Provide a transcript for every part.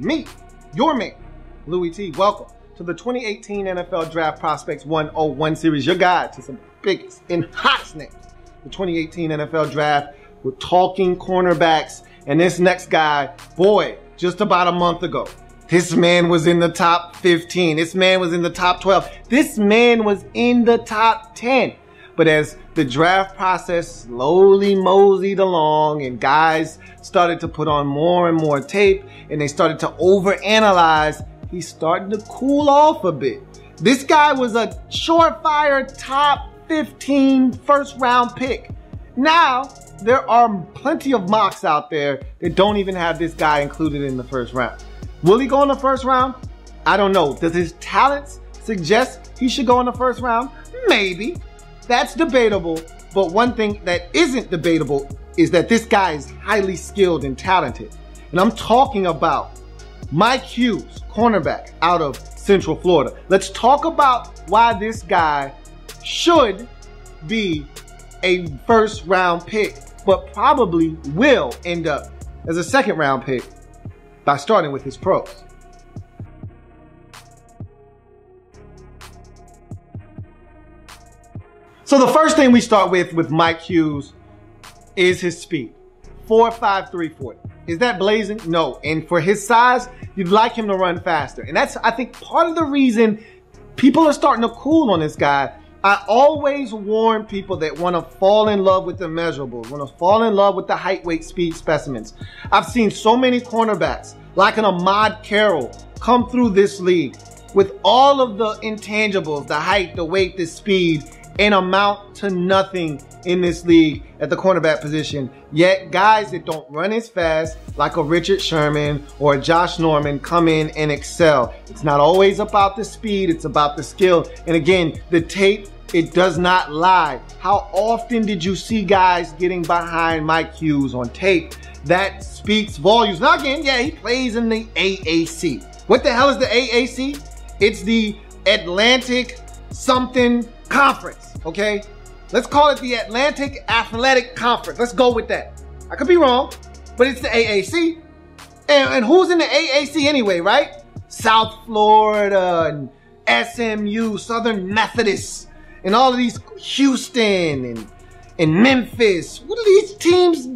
me, your man, Louie T. Welcome to the 2018 NFL Draft Prospects 101 series, your guide to some biggest and hottest names. The 2018 NFL Draft, we're talking cornerbacks, and this next guy, boy, just about a month ago, this man was in the top 15. This man was in the top 12. This man was in the top 10. But as the draft process slowly moseyed along and guys started to put on more and more tape and they started to overanalyze, he started to cool off a bit. This guy was a surefire top 15 first round pick. Now, there are plenty of mocks out there that don't even have this guy included in the first round. Will he go in the first round? I don't know. Does his talents suggest he should go in the first round? Maybe. That's debatable. But one thing that isn't debatable is that this guy is highly skilled and talented. And I'm talking about Mike Hughes, cornerback out of Central Florida. Let's talk about why this guy should be a first round pick, but probably will end up as a second round pick by starting with his pros. So the first thing we start with Mike Hughes is his speed. 4.5 340. Is that blazing? No. And for his size, you'd like him to run faster. And that's, I think, part of the reason people are starting to cool on this guy. I always warn people that want to fall in love with the measurables, want to fall in love with the height, weight, speed specimens. I've seen so many cornerbacks, like an Ahmad Carroll, come through this league with all of the intangibles, the height, the weight, the speed, and amount to nothing in this league at the cornerback position. Yet guys that don't run as fast, like a Richard Sherman or a Josh Norman, come in and excel. It's not always about the speed, it's about the skill. And again, the tape, it does not lie. How often did you see guys getting behind Mike Hughes on tape? That speaks volumes. Now again, yeah, he plays in the AAC. What the hell is the AAC? It's the Atlantic something Conference, okay? Let's call it the Atlantic Athletic Conference. Let's go with that. I could be wrong, but it's the AAC. And who's in the AAC anyway, right? South Florida and SMU, Southern Methodist, and all of these, Houston and Memphis. What do these teams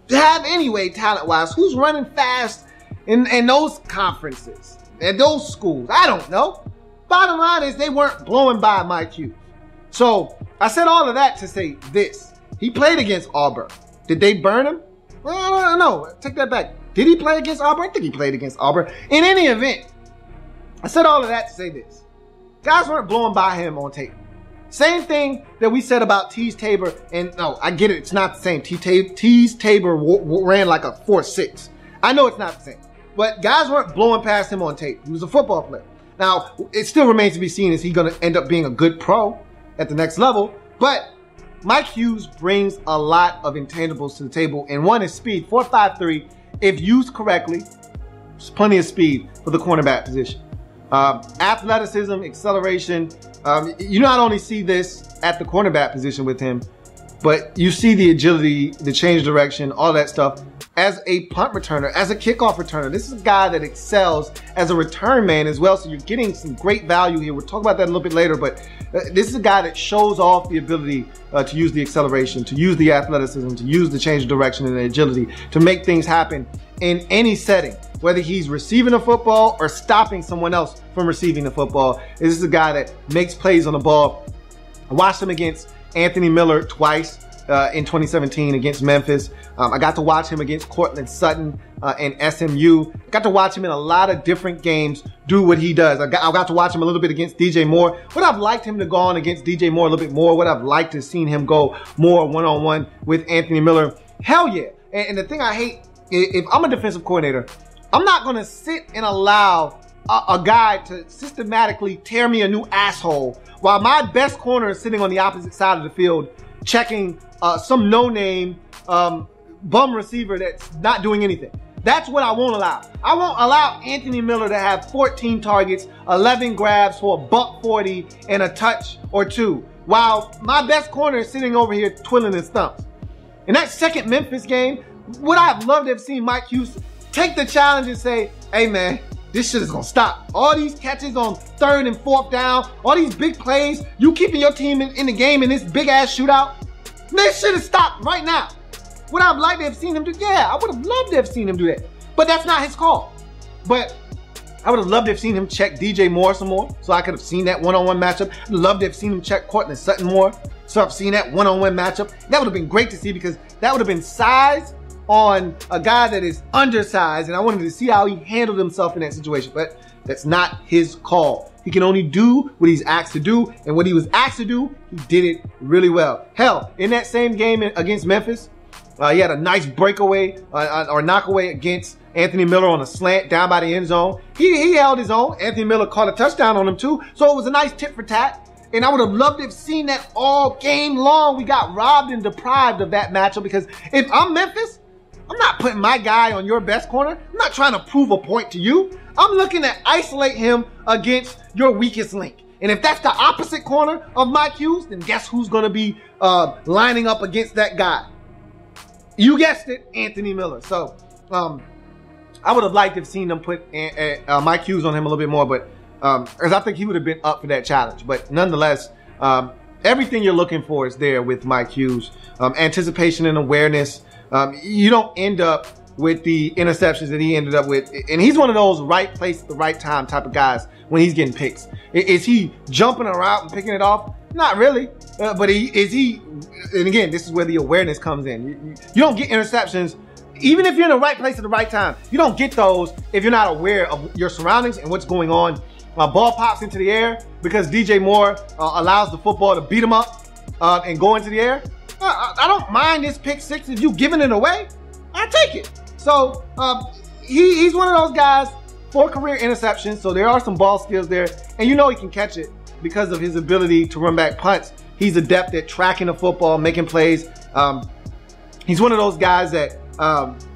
have anyway, talent-wise? Who's running fast in those conferences and those schools? I don't know. Bottom line is they weren't blowing by Mike Hughes. So I said all of that to say this. He played against Auburn. Did they burn him? Well, I don't know. Take that back. Did he play against Auburn? I think he played against Auburn. In any event, I said all of that to say this. Guys weren't blowing by him on tape. Same thing that we said about Teez Tabor. And no, I get it. It's not the same. Teez Tabor ran like a 4.6. I know it's not the same. But guys weren't blowing past him on tape. He was a football player. Now, it still remains to be seen. Is he going to end up being a good pro at the next level? But Mike Hughes brings a lot of intangibles to the table, and one is speed. 4.53, if used correctly, there's plenty of speed for the cornerback position. Athleticism, acceleration. You not only see this at the cornerback position with him, but you see the agility, the change direction, all that stuff as a punt returner, as a kickoff returner. This is a guy that excels as a return man as well, so you're getting some great value here. We'll talk about that a little bit later, but this is a guy that shows off the ability to use the acceleration, to use the athleticism, to use the change of direction and the agility to make things happen in any setting, whether he's receiving a football or stopping someone else from receiving the football. This is a guy that makes plays on the ball. I watched him against Anthony Miller twice in 2017 against Memphis. I got to watch him against Cortland Sutton and SMU. I got to watch him in a lot of different games do what he does. I got to watch him a little bit against DJ Moore. What I've liked him to go on against DJ Moore a little bit more, what I've liked to seen him go more one-on-one with Anthony Miller. Hell yeah. And the thing I hate, if I'm a defensive coordinator, I'm not going to sit and allow a guy to systematically tear me a new asshole while my best corner is sitting on the opposite side of the field checking some no-name bum receiver that's not doing anything. That's what I won't allow. I won't allow Anthony Miller to have 14 targets, 11 grabs for $140 and a touch or two, while my best corner is sitting over here twiddling his thumbs. In that second Memphis game, would I have loved to have seen Mike Hughes take the challenge and say, hey man, this shit is gonna stop. All these catches on 3rd and 4th down, all these big plays, you keeping your team in the game in this big ass shootout, this shit is stopped right now. Would I have liked to have seen him do? Yeah, I would have loved to have seen him do that. But that's not his call. But I would have loved to have seen him check DJ Moore some more, so I could have seen that one-on-one matchup. I'd love to have seen him check Courtland Sutton more, so I've seen that one-on-one matchup. That would have been great to see, because that would have been size on a guy that is undersized, and I wanted to see how he handled himself in that situation. But that's not his call. He can only do what he's asked to do, and what he was asked to do, he did it really well. Hell, in that same game against Memphis, he had a nice breakaway or knockaway against Anthony Miller on a slant down by the end zone. He held his own. Anthony Miller caught a touchdown on him too. So it was a nice tit for tat. And I would have loved to have seen that all game long. We got robbed and deprived of that matchup, because if I'm Memphis, I'm not putting my guy on your best corner. I'm not trying to prove a point to you. I'm looking to isolate him against your weakest link. And if that's the opposite corner of Mike Hughes, then guess who's going to be lining up against that guy? You guessed it, Anthony Miller. So I would have liked to have seen them put Mike Hughes on him a little bit more, but because I think he would have been up for that challenge. But nonetheless, everything you're looking for is there with Mike Hughes. Anticipation and awareness. You don't end up with the interceptions that he ended up with. And he's one of those right place at the right time type of guys when he's getting picks. Is he jumping around and picking it off? Not really. But is he, and again, this is where the awareness comes in. You don't get interceptions, even if you're in the right place at the right time. You don't get those if you're not aware of your surroundings and what's going on. Ball pops into the air because DJ Moore allows the football to beat him up and go into the air. I don't mind this pick six if you giving it away. I take it. So he's one of those guys, 4 career interceptions. So there are some ball skills there, and you know he can catch it because of his ability to run back punts. He's adept at tracking the football, making plays. He's one of those guys that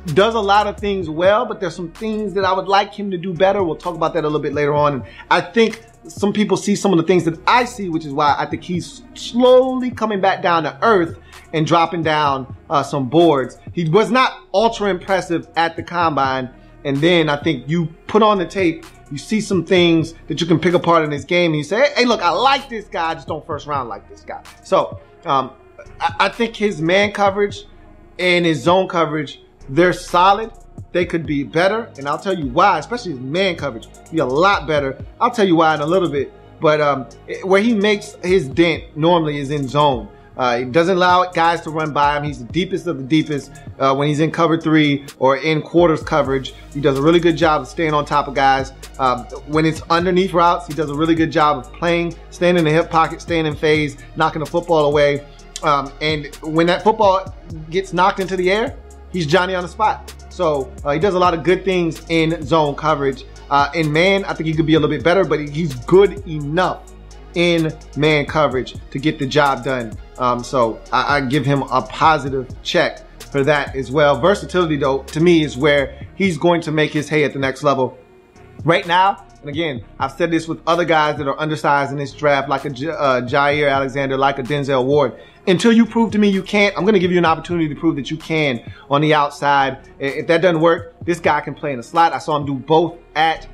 does a lot of things well, but there's some things that I would like him to do better. We'll talk about that a little bit later on. And I think some people see some of the things that I see, which is why I think he's slowly coming back down to earth and dropping down some boards. He was not ultra impressive at the combine. And then I think you put on the tape, you see some things that you can pick apart in this game, and you say, hey, look, I like this guy, I just don't first round like this guy. So I think his man coverage and his zone coverage, they're solid. They could be better, and I'll tell you why, especially his man coverage, be a lot better. I'll tell you why in a little bit. But where he makes his dent normally is in zone. He doesn't allow guys to run by him. He's the deepest of the deepest when he's in cover 3 or in quarters coverage. He does a really good job of staying on top of guys. When it's underneath routes, he does a really good job of playing, staying in the hip pocket, staying in phase, knocking the football away. And when that football gets knocked into the air, he's Johnny on the spot. So he does a lot of good things in zone coverage. In man, I think he could be a little bit better, but he's good enough in man coverage to get the job done. So I give him a positive check for that as well. Versatility, though, to me is where he's going to make his hay at the next level. Right now, and again, I've said this with other guys that are undersized in this draft, like a Jair Alexander, like a Denzel Ward. Until you prove to me you can't, I'm going to give you an opportunity to prove that you can on the outside. If that doesn't work, this guy can play in the slot. I saw him do both at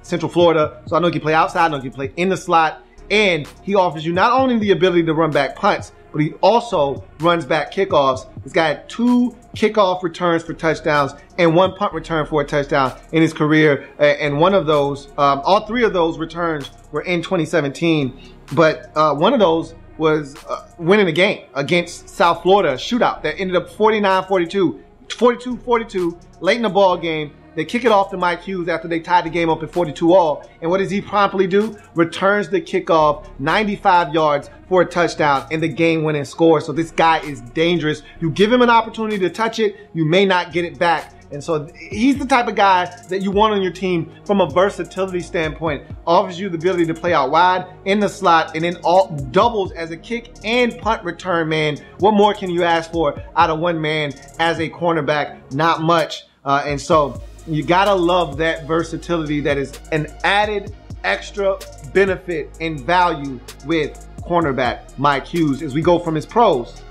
Central Florida. So I know he can play outside, I know he can play in the slot. And he offers you not only the ability to run back punts, but he also runs back kickoffs. This guy had 2 kickoff returns for touchdowns and 1 punt return for a touchdown in his career. And one of those, all 3 of those returns were in 2017. But one of those was winning a game against South Florida, a shootout that ended up 49-42, 42-42, late in the ball game. They kick it off to Mike Hughes after they tied the game up at 42-all. And what does he promptly do? Returns the kickoff 95 yards for a touchdown and the game-winning score. So this guy is dangerous. You give him an opportunity to touch it, you may not get it back. And so he's the type of guy that you want on your team from a versatility standpoint. Offers you the ability to play out wide, in the slot, and then all doubles as a kick and punt return man. What more can you ask for out of one man as a cornerback? Not much. And so you gotta love that versatility that is an added extra benefit and value with cornerback Mike Hughes as we go from his pros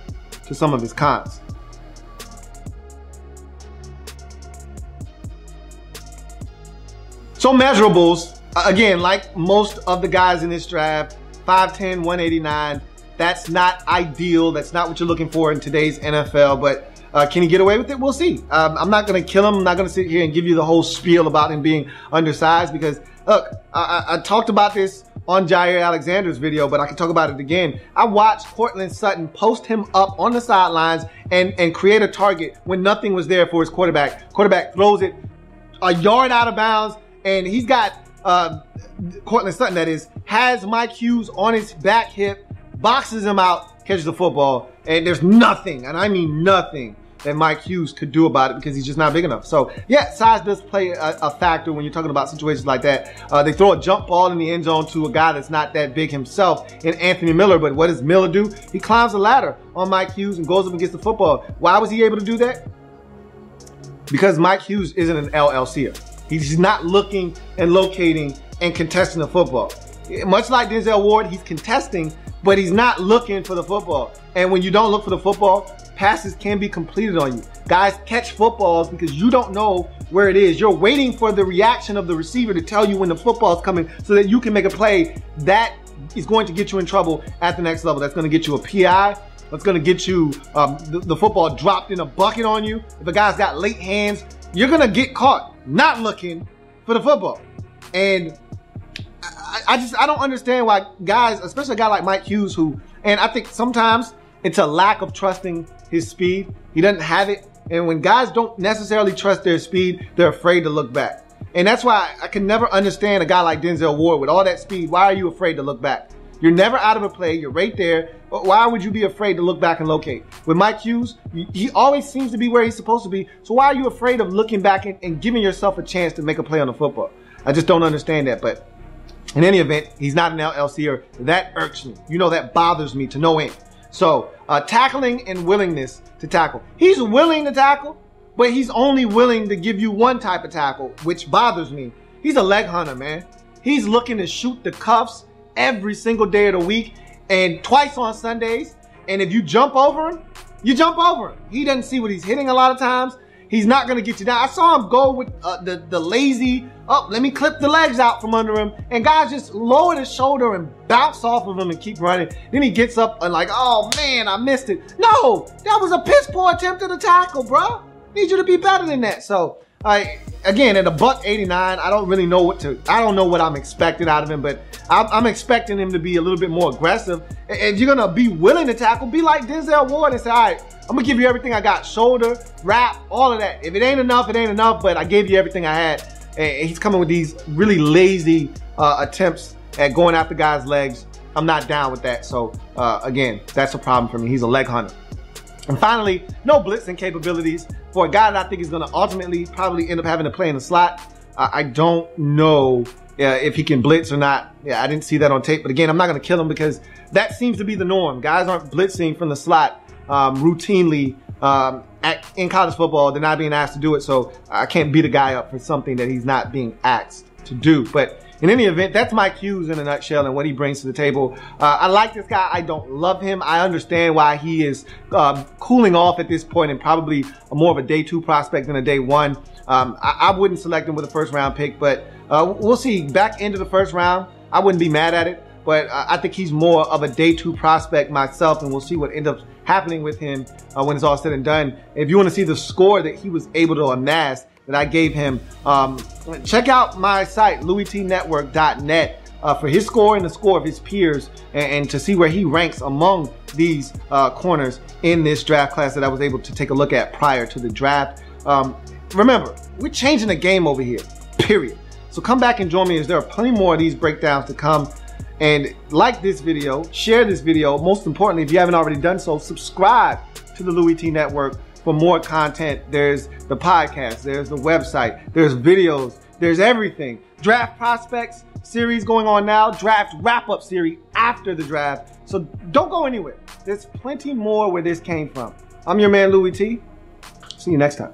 to some of his cons. So measurables, again, like most of the guys in this draft, 5'10", 189. That's not ideal. That's not what you're looking for in today's NFL, but can he get away with it? We'll see. I'm not going to kill him. I'm not going to sit here and give you the whole spiel about him being undersized because, look, I talked about this on Jair Alexander's video, but I can talk about it again. I watched Courtland Sutton post him up on the sidelines and create a target when nothing was there for his quarterback. Quarterback throws it a yard out of bounds, and he's got Courtland Sutton, that is, has Mike Hughes on his back hip, boxes him out, catches the football, and there's nothing, and I mean nothing, that Mike Hughes could do about it because he's just not big enough. So yeah, size does play a factor when you're talking about situations like that. They throw a jump ball in the end zone to a guy that's not that big himself in Anthony Miller, but what does Miller do? He climbs a ladder on Mike Hughes and goes up and gets the football. Why was he able to do that? Because Mike Hughes isn't an LLCer. He's not looking and locating and contesting the football. Much like Denzel Ward, he's contesting, but he's not looking for the football. And when you don't look for the football, passes can be completed on you. Guys catch footballs because you don't know where it is. You're waiting for the reaction of the receiver to tell you when the football is coming so that you can make a play. That is going to get you in trouble at the next level. That's going to get you a PI. That's going to get you the football dropped in a bucket on you. If a guy's got late hands, you're going to get caught not looking for the football. And I don't understand why guys, especially a guy like Mike Hughes, who, and I think sometimes it's a lack of trusting his speed. He doesn't have it. And when guys don't necessarily trust their speed, they're afraid to look back. And that's why I can never understand a guy like Denzel Ward with all that speed. Why are you afraid to look back? You're never out of a play. You're right there. Why would you be afraid to look back and locate? With Mike Hughes, he always seems to be where he's supposed to be. So why are you afraid of looking back and giving yourself a chance to make a play on the football? I just don't understand that. But in any event, he's not an LLCer. That irks me. You know, that bothers me to no end. So tackling and willingness to tackle. He's willing to tackle, but he's only willing to give you one type of tackle, which bothers me. He's a leg hunter, man. He's looking to shoot the cuffs every single day of the week and twice on Sundays. And if you jump over him, you jump over him. He doesn't see what he's hitting a lot of times. He's not going to get you down. I saw him go with the lazy, let me clip the legs out from under him. And guys just lower his shoulder and bounce off of him and keep running. Then he gets up and like, oh man, I missed it. No, that was a piss poor attempt at a tackle, bro. Need you to be better than that. So, again, at $189, I don't really know I don't know what I'm expecting out of him, but I'm expecting him to be a little bit more aggressive. And if you're going to be willing to tackle, be like Denzel Ward and say, all right, I'm going to give you everything I got. Shoulder, wrap, all of that. If it ain't enough, it ain't enough, but I gave you everything I had. And he's coming with these really lazy attempts at going after guys' legs. I'm not down with that. So, again, that's a problem for me. He's a leg hunter. And finally, no blitzing capabilities for a guy that I think is going to ultimately probably end up having to play in the slot. I don't know if he can blitz or not. Yeah, I didn't see that on tape. But again, I'm not going to kill him because that seems to be the norm. Guys aren't blitzing from the slot routinely in college football. They're not being asked to do it. So I can't beat a guy up for something that he's not being asked to do. But in any event, that's Mike Hughes in a nutshell and what he brings to the table. I like this guy. I don't love him. I understand why he is cooling off at this point and probably more of a day 2 prospect than a day 1. I wouldn't select him with a first round pick, but we'll see. Back into the first round, I wouldn't be mad at it. But I think he's more of a day 2 prospect myself, and we'll see what ends up happening with him when it's all said and done. If you want to see the score that he was able to amass, that I gave him, check out my site, LouieTNetwork.net, for his score and the score of his peers, and to see where he ranks among these corners in this draft class that I was able to take a look at prior to the draft. Remember, we're changing the game over here, period. So come back and join me as there are plenty more of these breakdowns to come. And like this video, share this video. Most importantly, if you haven't already done so, subscribe to the Louie T Network for more content. There's the podcast, there's the website, there's videos, there's everything. Draft prospects series going on now, draft wrap-up series after the draft. So don't go anywhere. There's plenty more where this came from. I'm your man, Louie T. See you next time.